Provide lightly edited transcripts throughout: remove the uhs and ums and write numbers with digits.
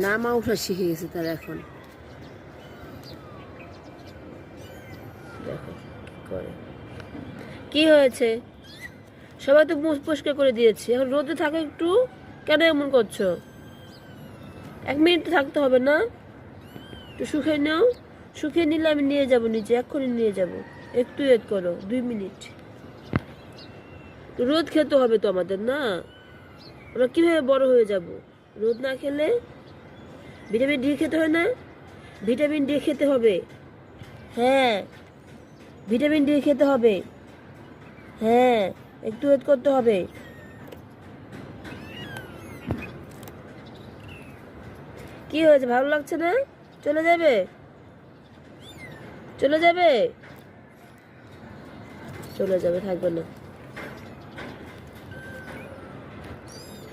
নামা ওঠা শিখে গেছে তারা এখন। দেখো কি করে, কি হয়েছে? সবাই তো মুখ পরিষ্কার করে দিয়েছি, এখন রোদে থাকো একটু। কেন এমন করছো? 1 মিনিট থাকতে হবে না? একটু শুকিয়ে নাও, শুকিয়ে নিলে আমি নিয়ে যাব নিচে, এক্ষুনি নিয়ে যাব। একটু ওয়েট করো, 2 মিনিট। রোদ খেতে হবে তো আমাদের, না? আমরা কিভাবে বড় হয়ে যাব রোদ না খেলে? ভিটামিন ডি খেতে হয় না? ভিটামিন ডি খেতে হবে। হ্যাঁ, ভিটামিন ডি খেতে হবে। হ্যাঁ, একটু ওয়েট করতে হবে। কি হয়েছে, ভালো লাগছে না? চলে যাবে? চলে যাবে? চলে যাবে, থাকবে না।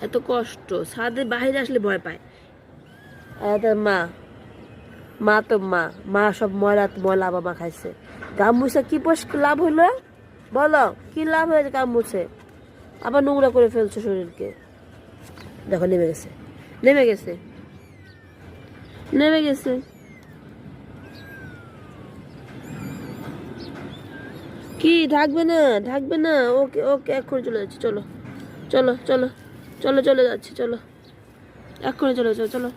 এত কষ্ট, ছাদে বাইরে আসলে ভয় পায়। আর তার মা, মা তো মা, মা সব ময়লা ময়লা বাবা খাইছে। গামুছা কি লাভ হইলো? বলো, কি লাভ হয়েছে গামুছে? আবার নোংরা করে ফেলছো শরীরকে। দেখো নেমে গেছে, নেমে গেছে, নেমে গেছে। কি থাকবে না? থাকবে না? ওকে ওকে, এক্ষুনি চলে যাচ্ছি, চলো চলো চলো চলো, চলে যাচ্ছি, চলো এক্ষুনি চলে যাও, চলো।